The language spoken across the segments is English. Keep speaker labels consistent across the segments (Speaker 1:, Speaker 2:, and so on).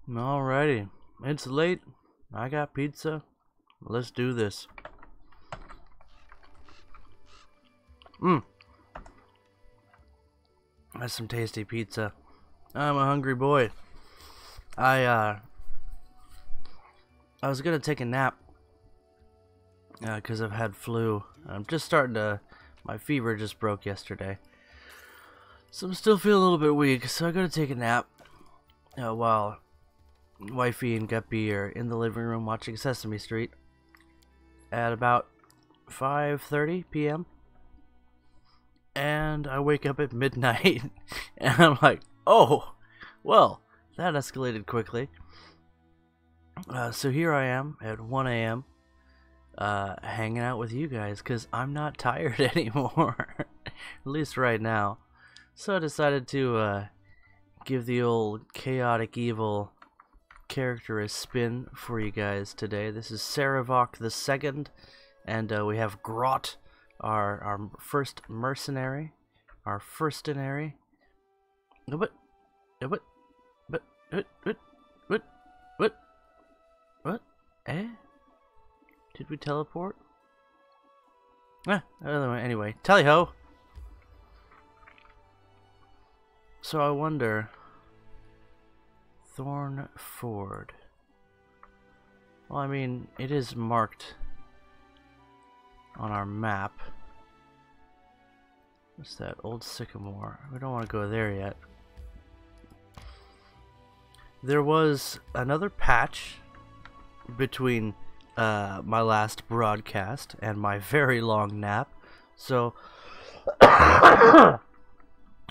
Speaker 1: Alrighty, it's late. I got pizza. Let's do this. That's some tasty pizza. I'm a hungry boy. I was gonna take a nap because I've had flu. I'm just starting to. My fever just broke yesterday, so I'm still feeling a little bit weak. So I gotta take a nap while Wifey and Guppy are in the living room watching Sesame Street at about 5:30 p.m. And I wake up at midnight, and I'm like, oh, well, that escalated quickly. So here I am at 1 a.m. Hanging out with you guys because I'm not tired anymore, at least right now. So I decided to give the old chaotic evil character a spin for you guys today. This is Saravok the Second, and we have Grot, our first mercenary, our firstinary. What? Eh? Did we teleport? Anyway, tally ho. So I wonder, Thorn Ford. Well, I mean, it is marked on our map. What's that? Old Sycamore. We don't want to go there yet. There was another patch between my last broadcast and my very long nap, so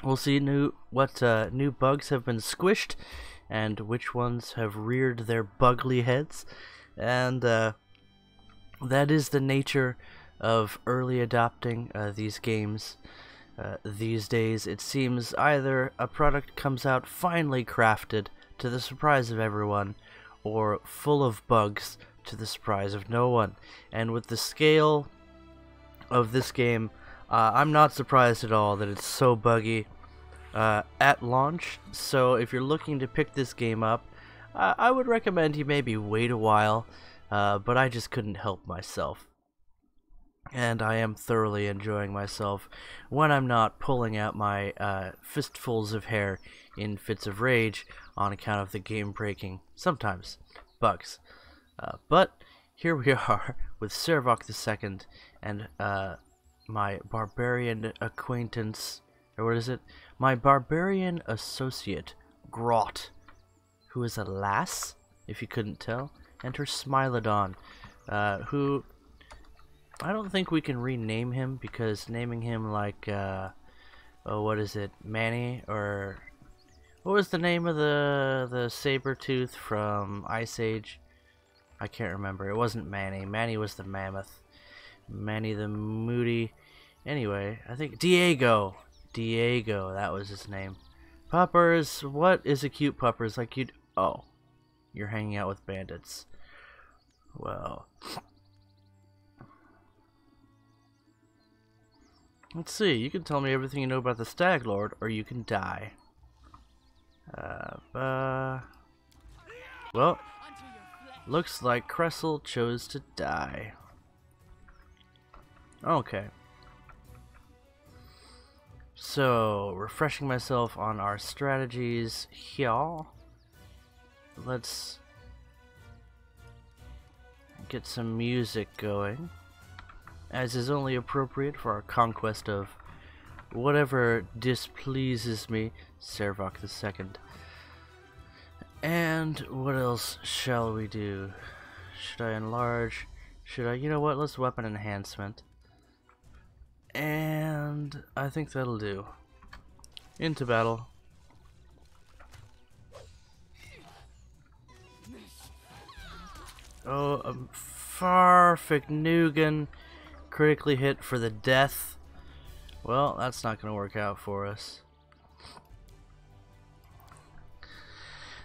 Speaker 1: we'll see what new bugs have been squished and which ones have reared their bugly heads, and that is the nature of early adopting these games. These days it seems either a product comes out finely crafted to the surprise of everyone, or full of bugs to the surprise of no one. And with the scale of this game, I'm not surprised at all that it's so buggy at launch. So if you're looking to pick this game up, I would recommend you maybe wait a while, but I just couldn't help myself. And I am thoroughly enjoying myself when I'm not pulling out my fistfuls of hair in fits of rage on account of the game breaking, sometimes, bugs. But here we are with Saravok II and my barbarian acquaintance, or what is it? My barbarian associate, Grot, who is a lass, if you couldn't tell, and her Smilodon, who I don't think we can rename him, because naming him like, oh, what is it, Manny, or what was the name of the saber tooth from Ice Age? I can't remember. It wasn't Manny. Manny was the mammoth. Manny the Moody. Anyway, I think Diego. Diego, that was his name. Puppers, what is a cute puppers like you'd... Oh, you're hanging out with bandits. Well, let's see. You can tell me everything you know about the Stag Lord, or you can die. Well, looks like Cressel chose to die. Okay. So, refreshing myself on our strategies here. Let's get some music going, as is only appropriate for our conquest of whatever displeases me, Saravok II. And what else shall we do? Should I enlarge? Should I? You know what? Let's weapon enhancement. And I think that'll do. Into battle. Oh, a Farfik Nugan critically hit for the death. Well, that's not going to work out for us.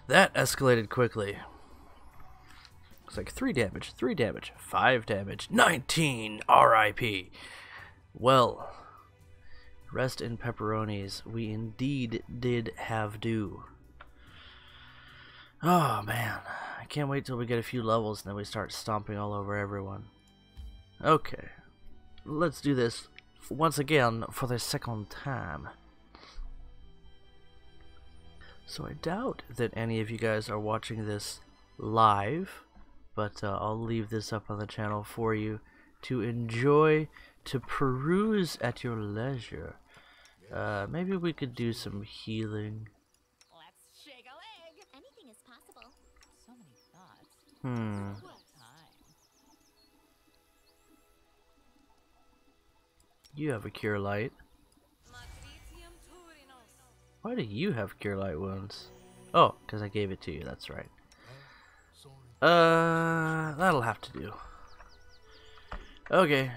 Speaker 1: That escalated quickly. Looks like 3 damage, 3 damage, 5 damage, 19 RIP. Well, rest in pepperonis, we indeed did have due. Oh man, I can't wait till we get a few levels and then we start stomping all over everyone. Okay, let's do this once again for the second time. So I doubt that any of you guys are watching this live, but I'll leave this up on the channel for you to enjoy, to peruse at your leisure. Maybe we could do some healing.
Speaker 2: Let's shake a leg. Anything is possible. So many thoughts.
Speaker 1: Hmm. You have a cure light. Why do you have cure light wounds? Oh, because I gave it to you, that's right. That'll have to do. Okay.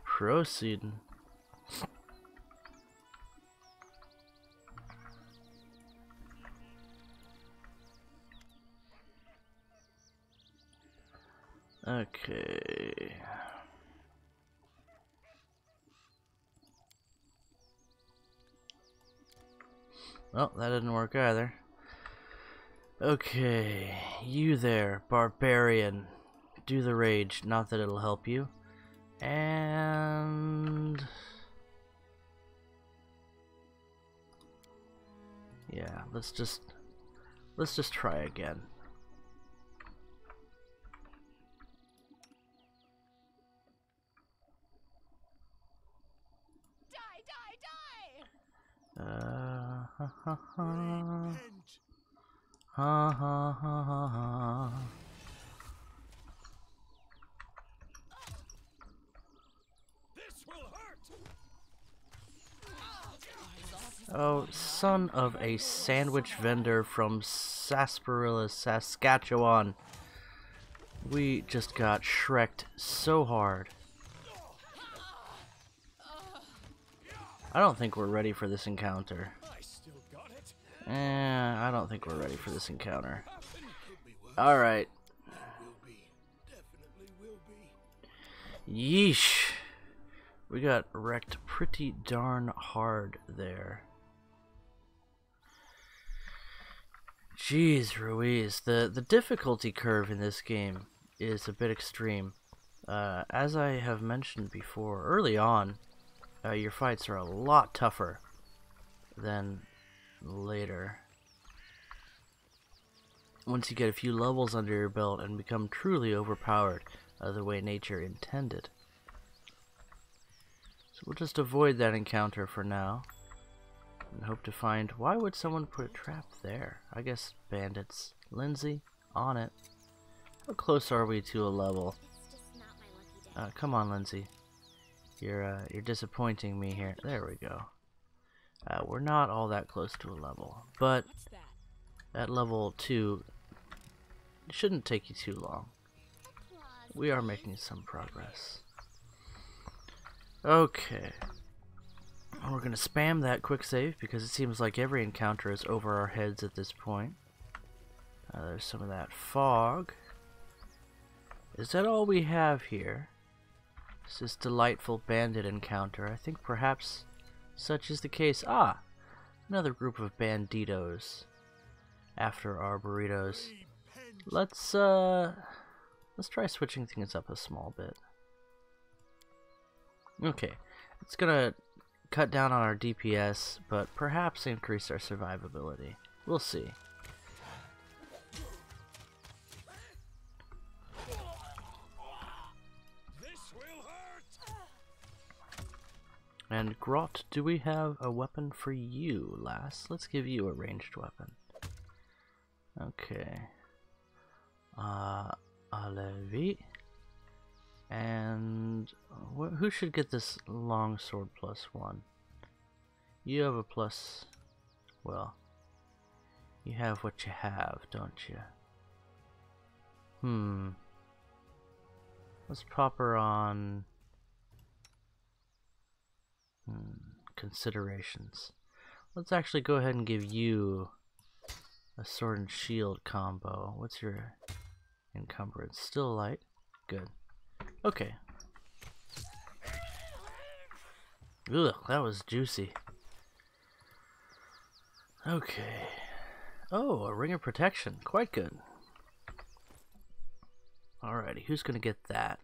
Speaker 1: Proceeding. Okay. Well, that didn't work either. Okay, you there, barbarian. Do the rage, not that it'll help you. And yeah, let's just try again. Ha ha ha. Ha ha ha ha ha.
Speaker 3: This will hurt.
Speaker 1: Oh, son of a sandwich vendor from Sarsaparilla, Saskatchewan. We just got shreked so hard. I don't think we're ready for this encounter.
Speaker 3: I still got it.
Speaker 1: I don't think we're ready for this encounter. Alright.
Speaker 3: Will be. Definitely will be.
Speaker 1: Yeesh. We got wrecked pretty darn hard there. Jeez Ruiz. The difficulty curve in this game is a bit extreme. As I have mentioned before, early on, your fights are a lot tougher than later. Once you get a few levels under your belt and become truly overpowered the way nature intended. So we'll just avoid that encounter for now and hope to find... Why would someone put a trap there? I guess bandits. Lindsay, on it. How close are we to a level? Come on, Lindsay. You're disappointing me here. There we go. We're not all that close to a level, but at level 2, it shouldn't take you too long. We are making some progress. Okay. We're gonna spam that quick save because it seems like every encounter is over our heads at this point. There's some of that fog. Is that all we have here? This delightful bandit encounter. I think perhaps such is the case. Ah! Another group of banditos after our burritos. Let's try switching things up a small bit. Okay. It's gonna cut down on our DPS, but perhaps increase our survivability. We'll see. And Grot, do we have a weapon for you, lass? Let's give you a ranged weapon. Okay. Alevi. And who should get this longsword +1? You have a plus... Well, you have what you have, don't you? Let's pop her on... considerations. Let's actually go ahead and give you a sword and shield combo. What's your encumbrance? Still light? Good. Okay. Ugh, that was juicy. Okay. Oh, a ring of protection. Quite good. Alrighty, who's gonna get that?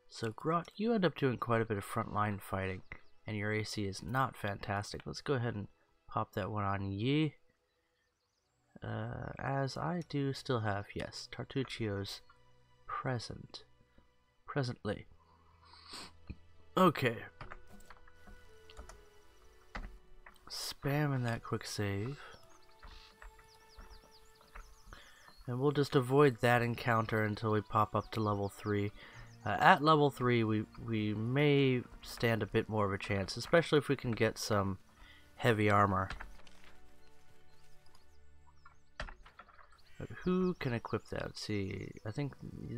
Speaker 1: So Grot, you end up doing quite a bit of frontline fighting, and your AC is not fantastic. Let's go ahead and pop that one on ye. As I do still have, yes, Tartuccio's presently. Okay. Spamming that quick save. And we'll just avoid that encounter until we pop up to level 3. At level 3, we may stand a bit more of a chance, especially if we can get some heavy armor. But who can equip that? Let's see, I think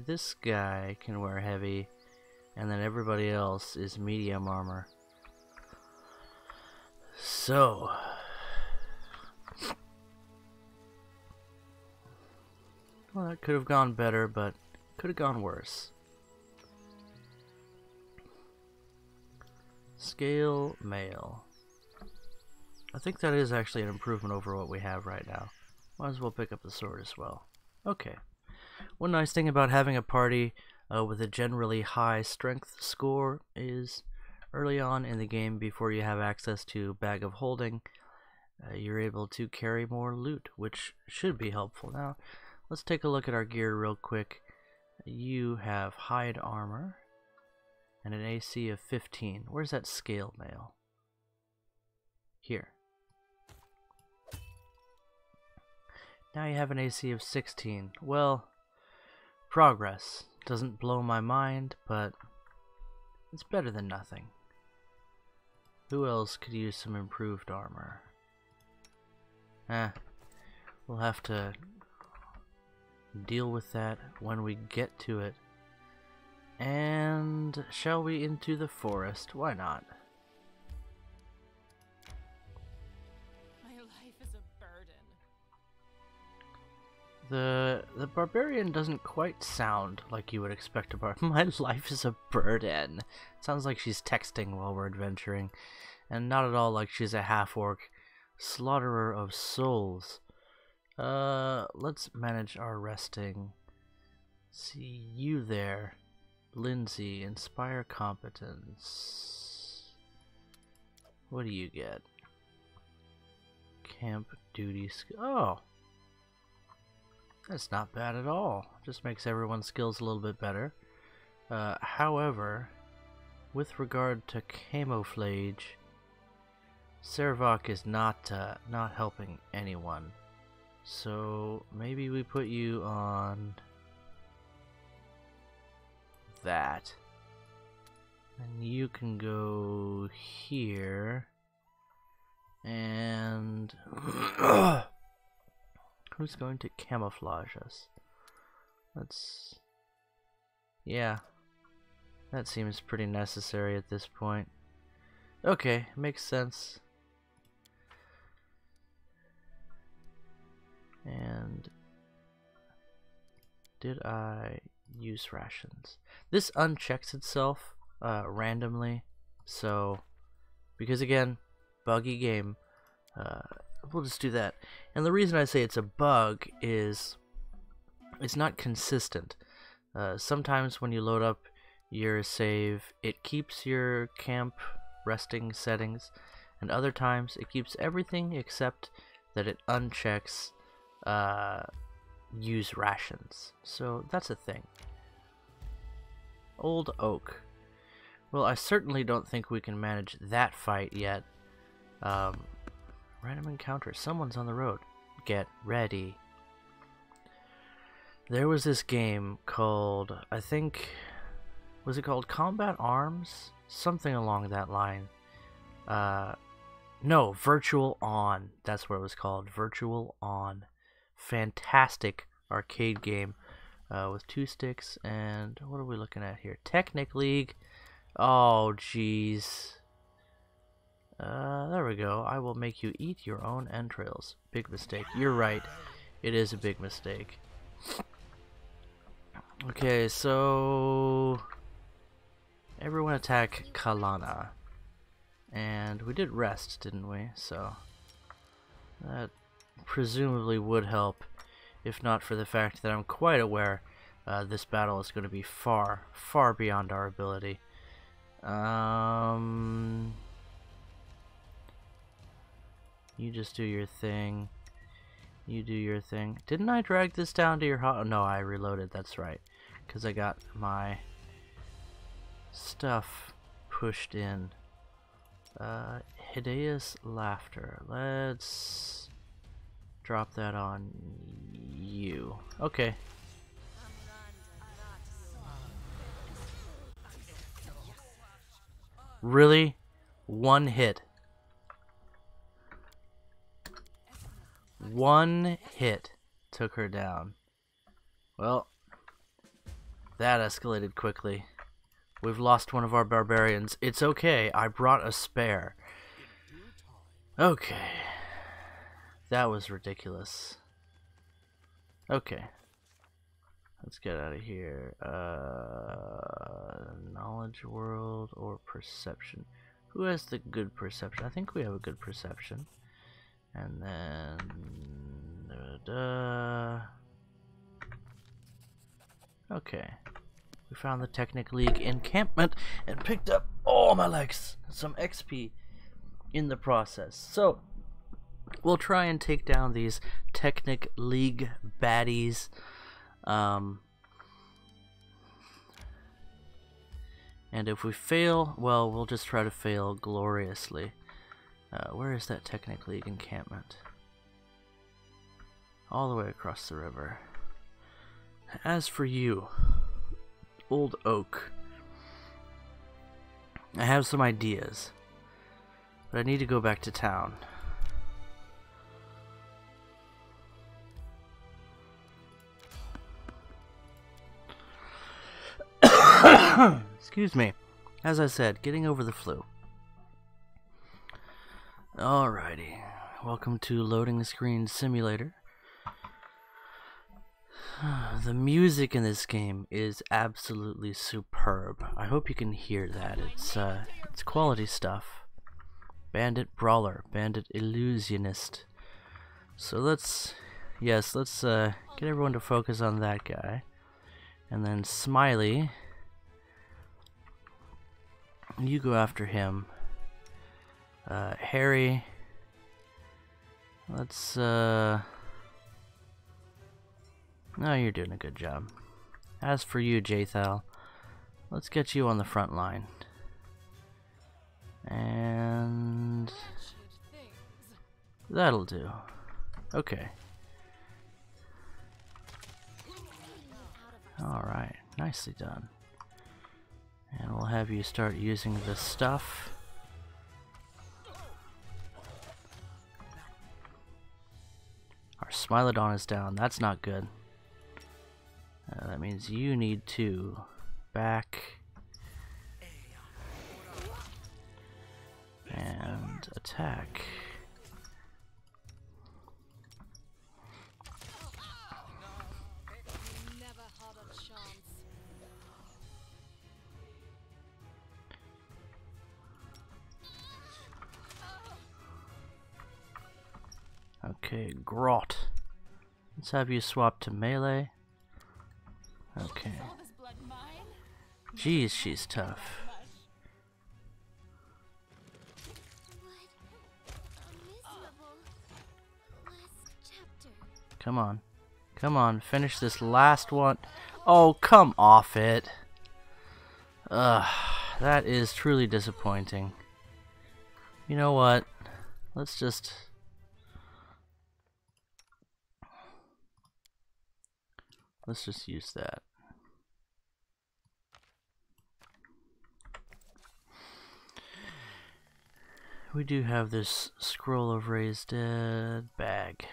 Speaker 1: this guy can wear heavy, and then everybody else is medium armor. So... well, that could have gone better, but could have gone worse. Scale mail. I think that is actually an improvement over what we have right now. Might as well pick up the sword as well. Okay. One nice thing about having a party with a generally high strength score is early on in the game, before you have access to Bag of Holding, you're able to carry more loot, which should be helpful. Now, let's take a look at our gear real quick. You have hide armor and an AC of 15. Where's that scale mail? Here. Now you have an AC of 16. Well, progress. Doesn't blow my mind, but it's better than nothing. Who else could use some improved armor? We'll have to deal with that when we get to it. And shall we into the forest? Why not?
Speaker 2: My life is a
Speaker 1: The
Speaker 2: burden.
Speaker 1: barbarian doesn't quite sound like you would expect a my life is a burden. Sounds like she's texting while we're adventuring, and not at all like she's a half-orc slaughterer of souls. Let's manage our resting. See you there, Lindsay. Inspire competence. What do you get? Camp duty oh, that's not bad at all. Just makes everyone's skills a little bit better. However, with regard to camouflage, Servok is not helping anyone. So maybe we put you on that, and you can go here. And who's going to camouflage us? Yeah, that seems pretty necessary at this point. Okay, makes sense. And did I use rations? This unchecks itself randomly, so because again, buggy game, we'll just do that. And the reason I say it's a bug is it's not consistent. Sometimes when you load up your save, it keeps your camp resting settings, and other times it keeps everything except that it unchecks use rations. So that's a thing. Old Oak. Well, I certainly don't think we can manage that fight yet. Random encounter. Someone's on the road. Get ready. There was this game called, I think, was it called Combat Arms? Something along that line. No, Virtual On. That's what it was called. Virtual On. Fantastic arcade game with 2 sticks. And what are we looking at here? Technic League. Oh, jeez. There we go. I will make you eat your own entrails. Big mistake. You're right. It is a big mistake. Okay, so everyone attack Kalana. And we did rest, didn't we? So That presumably would help, if not for the fact that I'm quite aware this battle is going to be far, far beyond our ability. You just do your thing. You do your thing. Didn't I drag this down to your hot? Oh, no, I reloaded. That's right. Because I got my stuff pushed in. Hideous laughter. Let's drop that on you. Okay. Really? One hit. One hit took her down. Well, that escalated quickly. We've lost one of our barbarians. It's okay, I brought a spare. Okay. That was ridiculous. Okay. Let's get out of here. Knowledge world or perception? Who has the good perception? I think we have a good perception. And then... Okay. We found the Technic League encampment and picked up all my legs. Some XP in the process. So, we'll try and take down these Technic League baddies. And if we fail, well, we'll just try to fail gloriously. Where is that Technic League encampment? All the way across the river. As for you, Old Oak, I have some ideas, but I need to go back to town. Excuse me. As I said, getting over the flu. Alrighty. Welcome to Loading Screen Simulator. The music in this game is absolutely superb. I hope you can hear that. It's quality stuff. Bandit Brawler, Bandit Illusionist. So let's get everyone to focus on that guy. And then Smiley, you go after him. Harry, let's no, you're doing a good job. As for you, Jathal, let's get you on the front line. And that'll do. Okay. Alright, nicely done. And we'll have you start using the stuff. Our Smilodon is down. That's not good. That means you need to back and attack. Okay, Grot. Let's have you swap to melee. Okay. Jeez, she's tough. Come on. Come on, finish this last one. Oh, come off it. Ugh, that is truly disappointing. You know what? Let's just use that. We do have this Scroll of Raised Dead bag.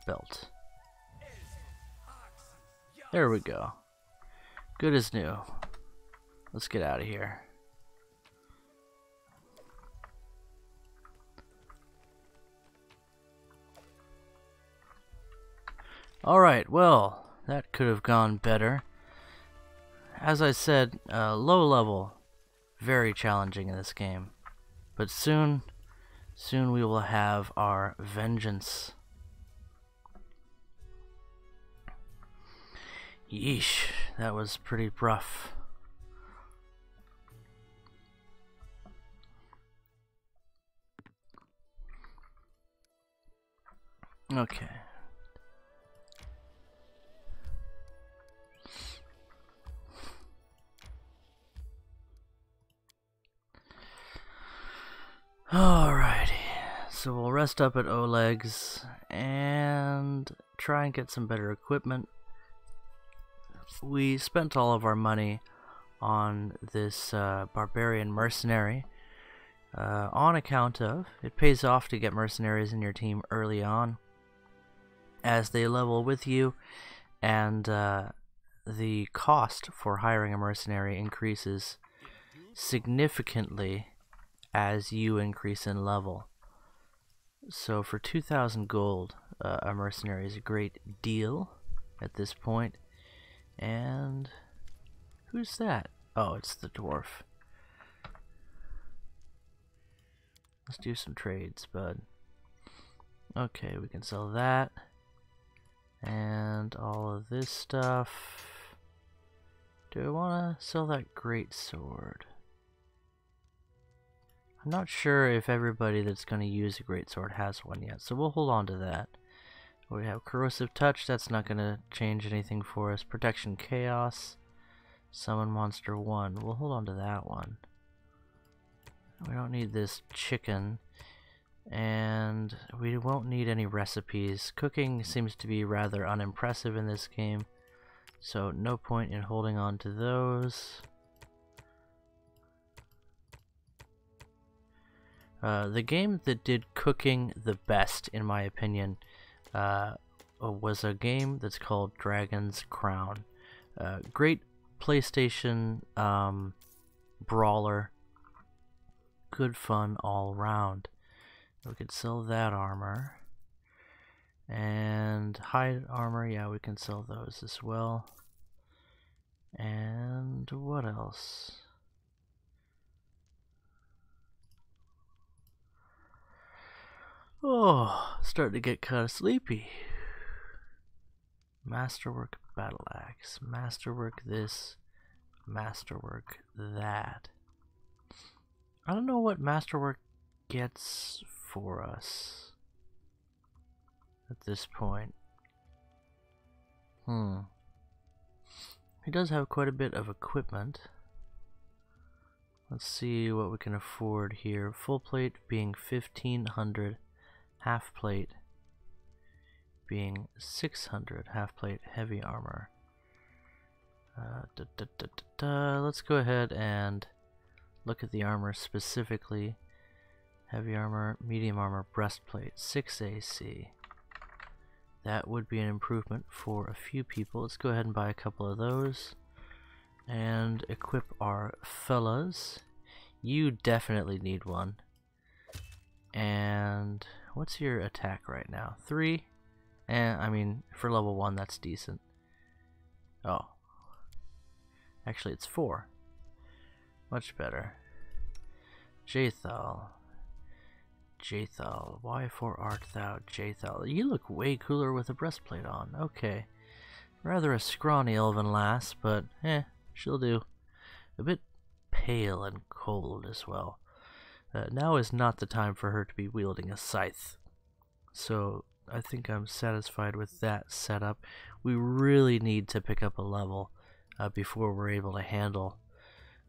Speaker 1: Belt. There we go. Good as new. Let's get out of here. Alright, well, that could have gone better. As I said, low level, very challenging in this game. But soon, Soon we will have our vengeance. Yeesh, that was pretty rough. Okay. Alrighty, so we'll rest up at Oleg's and try and get some better equipment. We spent all of our money on this barbarian mercenary on account of it pays off to get mercenaries in your team early on as they level with you, and the cost for hiring a mercenary increases significantly as you increase in level. So for 2,000 gold, a mercenary is a great deal at this point. And who's that? Oh, it's the dwarf. Let's do some trades, bud. Okay, we can sell that. And all of this stuff. Do I want to sell that great sword? I'm not sure if everybody that's going to use a great sword has one yet, so we'll hold on to that. We have corrosive touch, that's not going to change anything for us. Protection chaos, summon monster 1. We'll hold on to that one. We don't need this chicken, and we won't need any recipes. Cooking seems to be rather unimpressive in this game, so no point in holding on to those. The game that did cooking the best, in my opinion, was a game that's called Dragon's Crown. Great PlayStation brawler. Good fun all around. We could sell that armor. And hide armor, yeah, we can sell those as well. And what else? Oh, starting to get kind of sleepy. Masterwork battle axe, masterwork this, masterwork that. I don't know what masterwork gets for us at this point. He does have quite a bit of equipment. Let's see what we can afford here. Full plate being 1,500. Half plate being 600, half plate heavy armor. Let's go ahead and look at the armor specifically. Heavy armor, medium armor, breastplate, 6 AC. That would be an improvement for a few people. Let's go ahead and buy a couple of those and equip our fellas. You definitely need one. And what's your attack right now? 3? And I mean, for level 1, that's decent. Oh. Actually, it's 4. Much better. Jathal. Jathal. Why for art thou Jathal? You look way cooler with a breastplate on. Okay. Rather a scrawny elven lass, but she'll do. A bit pale and cold as well. Now is not the time for her to be wielding a scythe. So I think I'm satisfied with that setup. We really need to pick up a level before we're able to handle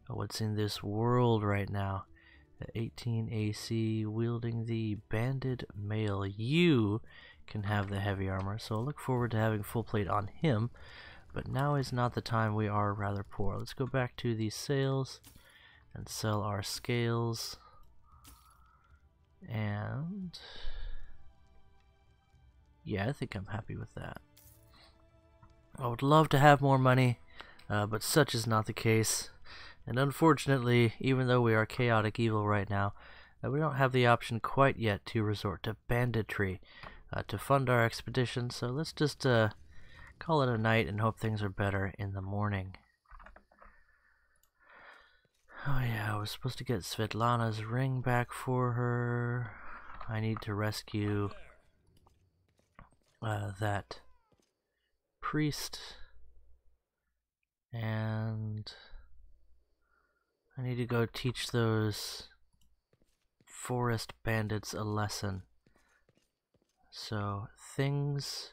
Speaker 1: what's in this world right now. 18 AC, wielding the banded male. You can have the heavy armor, so I'll look forward to having full plate on him. But now is not the time, we are rather poor. Let's go back to these sales and sell our scales. And yeah, I think I'm happy with that. I would love to have more money, but such is not the case. And unfortunately, even though we are chaotic evil right now, we don't have the option quite yet to resort to banditry to fund our expedition. So let's just call it a night and hope things are better in the morning. Oh yeah, I was supposed to get Svetlana's ring back for her. I need to rescue that priest, and I need to go teach those forest bandits a lesson. So, things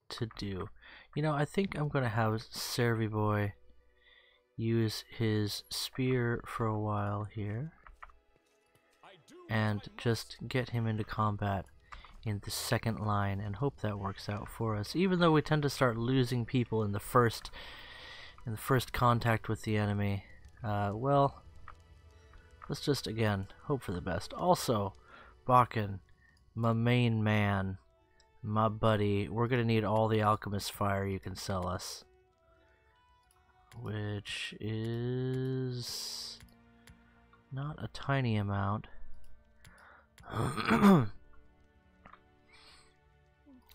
Speaker 1: to do. You know, I think I'm gonna have Servy Boy use his spear for a while here and just get him into combat in the second line and hope that works out for us, even though we tend to start losing people in the first contact with the enemy. Well, let's just again hope for the best. Also, Bakken, my main man, my buddy, we're gonna need all the alchemist fire you can sell us, which is not a tiny amount.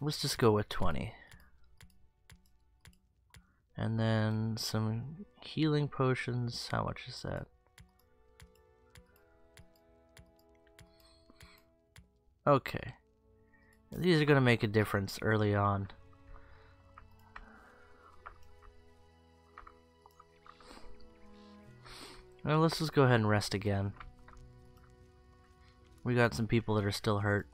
Speaker 1: Let's just go with 20. And then some healing potions. How much is that? Okay. These are going to make a difference early on. Well, let's just go ahead and rest again. We got some people that are still hurt.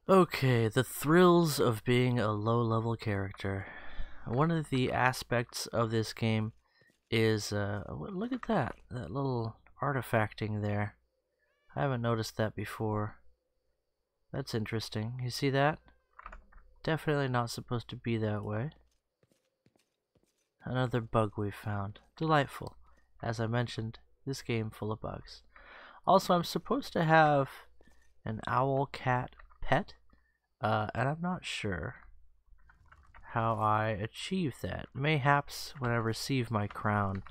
Speaker 1: Okay, the thrills of being a low-level character. One of the aspects of this game is, look at that little artifacting there. I haven't noticed that before. That's interesting. You see that? Definitely not supposed to be that way. Another bug we found. Delightful. As I mentioned, this game full of bugs. Also, I'm supposed to have an owl cat pet, and I'm not sure how I achieve that. Mayhaps when I receive my crown,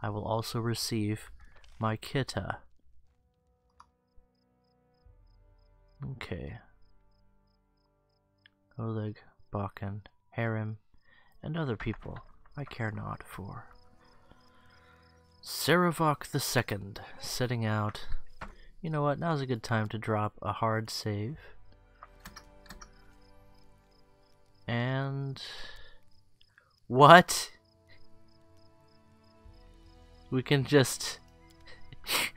Speaker 1: I will also receive my kitta. Okay. Oleg, Bakken, Harem, and other people I care not for. Saravok II, setting out. You know what, now's a good time to drop a hard save. And... what? We can just...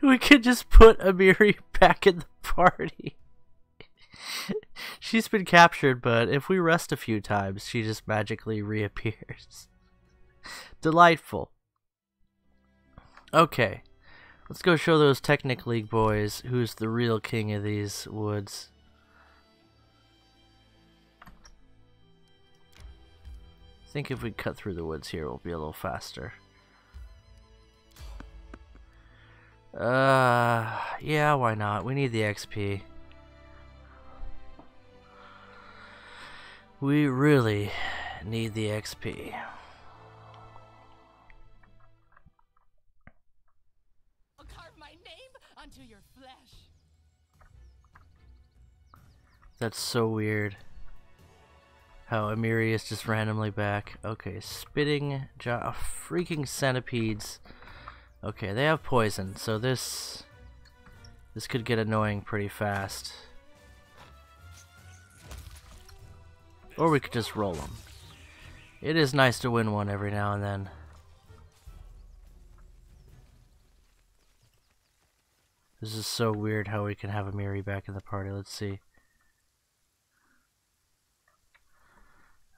Speaker 1: we can just put Amiri back in the party. She's been captured, but if we rest a few times, she just magically reappears. Delightful. Okay, let's go show those Technic League boys who's the real king of these woods. I think if we cut through the woods here, we'll be a little faster. Yeah, why not? We need the XP. We really need the XP.
Speaker 2: I'll carve my name onto your flesh.
Speaker 1: That's so weird. How Amiri is just randomly back. Okay, spitting freaking centipedes. Okay, they have poison, so this could get annoying pretty fast. Or we could just roll them. It is nice to win one every now and then. This is so weird how we can have Amiri back in the party. Let's see.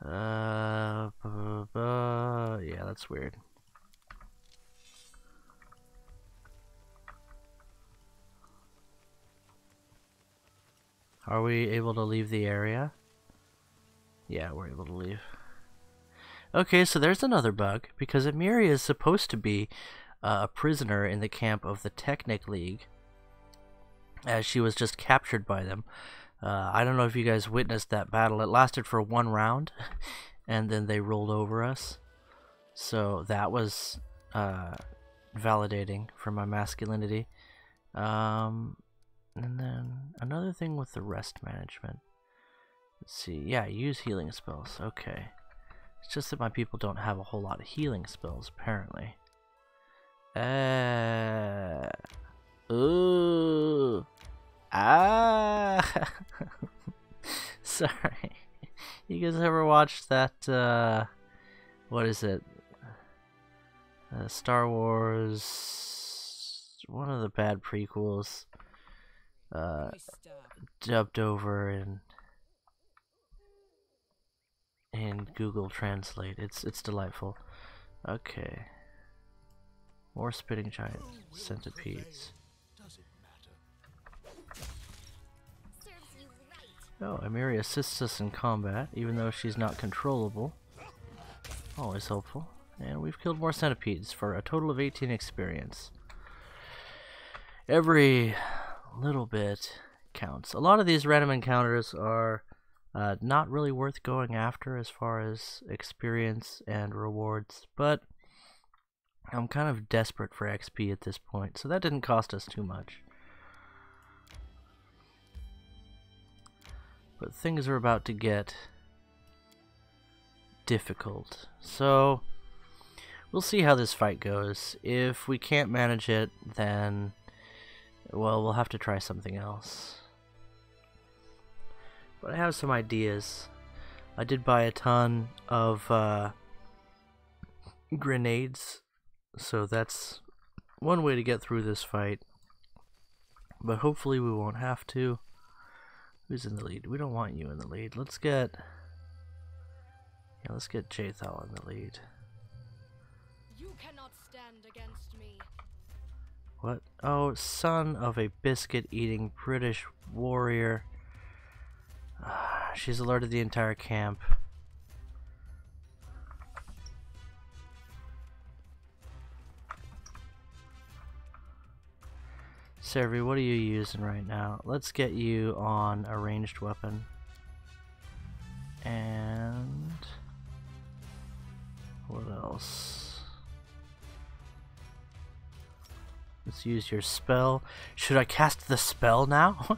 Speaker 1: Yeah, that's weird. Are we able to leave the area? Yeah, we're able to leave. Okay, so there's another bug, because Amiri is supposed to be a prisoner in the camp of the Technic League, as she was just captured by them. I don't know if you guys witnessed that battle. It lasted for 1 round, and then they rolled over us. So that was validating for my masculinity. And then another thing with the rest management. Let's see. Yeah, use healing spells. Okay. It's just that my people don't have a whole lot of healing spells, apparently. Ooh. Ah. Sorry. You guys ever watched that, what is it? Star Wars, one of the bad prequels, dubbed over in Google Translate. It's delightful. Okay. More spitting giant centipedes. Oh, Amiri assists us in combat, even though she's not controllable. Always helpful. And we've killed more centipedes for a total of 18 experience. Every little bit counts. A lot of these random encounters are not really worth going after as far as experience and rewards, but I'm kind of desperate for XP at this point, so that didn't cost us too much. But things are about to get difficult, so we'll see how this fight goes. If we can't manage it, then, well, we'll have to try something else. But I have some ideas. I did buy a ton of grenades, so that's one way to get through this fight. But hopefully we won't have to. Who's in the lead? We don't want you in the lead. Let's get Jathal in the lead.
Speaker 2: You cannot stand against me.
Speaker 1: What? Oh, son of a biscuit-eating British warrior. She's alerted the entire camp. Servi, what are you using right now? Let's get you on a ranged weapon. And what else? Let's use your spell. Should I cast the spell now?